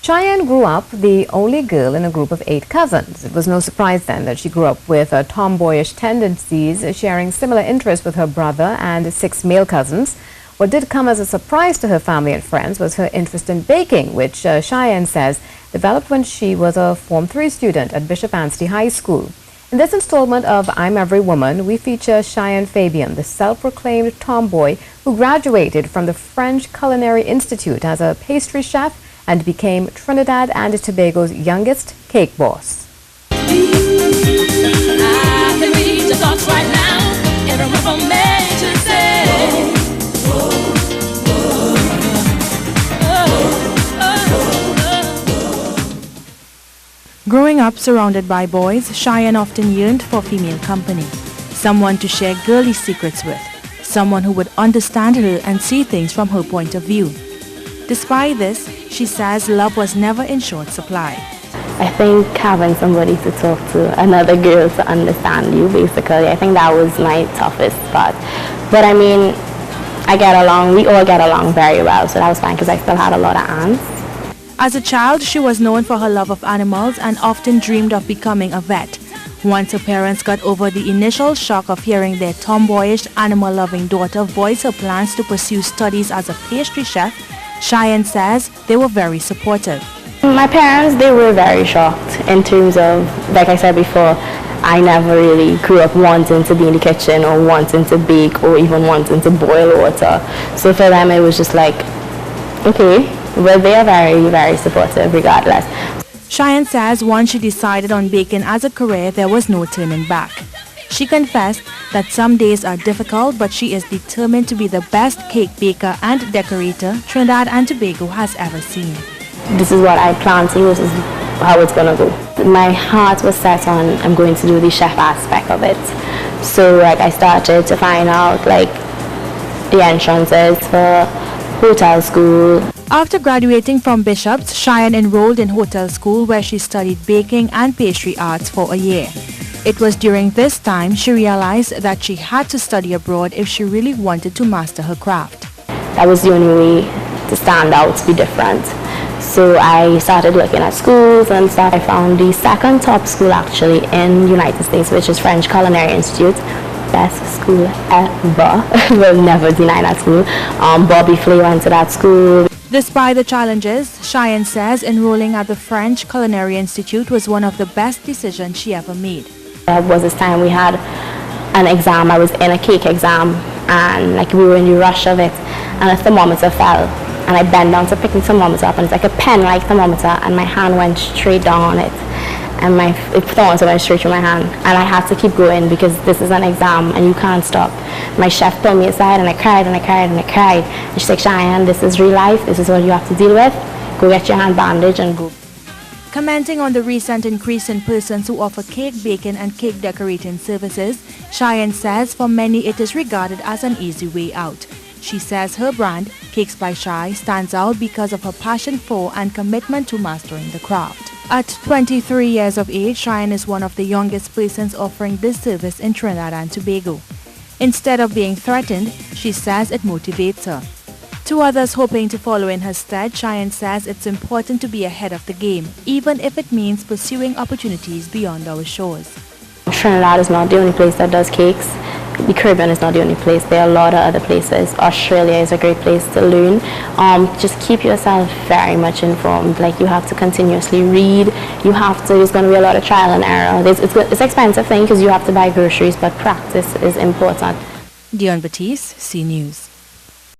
Cheyenne grew up the only girl in a group of 8 cousins. It was no surprise then that she grew up with tomboyish tendencies, sharing similar interests with her brother and 6 male cousins. What did come as a surprise to her family and friends was her interest in baking, which Cheyenne says developed when she was a Form 3 student at Bishop Anstey High School. In this installment of I'm Every Woman, we feature Cheyenne Fabien, the self-proclaimed tomboy who graduated from the French Culinary Institute as a pastry chef and became Trinidad and Tobago's youngest cake boss. Growing up surrounded by boys, Cheyenne often yearned for female company, someone to share girly secrets with, someone who would understand her and see things from her point of view. Despite this, she says love was never in short supply. I think having somebody to talk to, another girl to understand you, basically, I think that was my toughest part. But I mean, we all get along very well, so that was fine because I still had a lot of aunts. As a child, she was known for her love of animals and often dreamed of becoming a vet. Once her parents got over the initial shock of hearing their tomboyish, animal-loving daughter voice her plans to pursue studies as a pastry chef, Cheyenne says they were very supportive. My parents, they were very shocked in terms of, like I said before, I never really grew up wanting to be in the kitchen or wanting to bake or even wanting to boil water. So for them it was just like, okay, but they are very, very supportive regardless. Cheyenne says once she decided on baking as a career, there was no turning back. She confessed that some days are difficult, but she is determined to be the best cake baker and decorator Trinidad and Tobago has ever seen. This is what I plan to do, this is how it's going to go. My heart was set on I'm going to do the chef aspect of it. So I started to find out the entrances for hotel school. After graduating from Bishop's, Cheyenne enrolled in hotel school where she studied baking and pastry arts for a year. It was during this time she realized that she had to study abroad if she really wanted to master her craft. That was the only way to stand out, to be different. So I started looking at schools and stuff. I found the second top school actually in the United States, which is French Culinary Institute. Best school ever. Will never deny that school. Bobby Flay went to that school. Despite the challenges, Cheyenne says enrolling at the French Culinary Institute was one of the best decisions she ever made. There was this time we had an exam. I was in a cake exam and we were in the rush of it and a thermometer fell and I bent down to pick the thermometer up and it's like a pen-like thermometer and my hand went straight down on it and my thermometer went straight through my hand and I had to keep going because this is an exam and you can't stop. My chef pulled me aside and I cried and I cried and I cried and she's like, Cheyenne, this is real life, this is what you have to deal with, go get your hand bandaged and go. Commenting on the recent increase in persons who offer cake baking and cake decorating services, Cheyenne says for many it is regarded as an easy way out. She says her brand, Cakes by Chey, stands out because of her passion for and commitment to mastering the craft. At 23 years of age, Cheyenne is one of the youngest persons offering this service in Trinidad and Tobago. Instead of being threatened, she says it motivates her. To others hoping to follow in her stead, Cheyenne says it's important to be ahead of the game, even if it means pursuing opportunities beyond our shores. Trinidad is not the only place that does cakes. The Caribbean is not the only place. There are a lot of other places. Australia is a great place to learn. Just keep yourself very much informed. You have to continuously read. There's going to be a lot of trial and error. It's an expensive thing because you have to buy groceries, but practice is important. Dion Batiste, C News.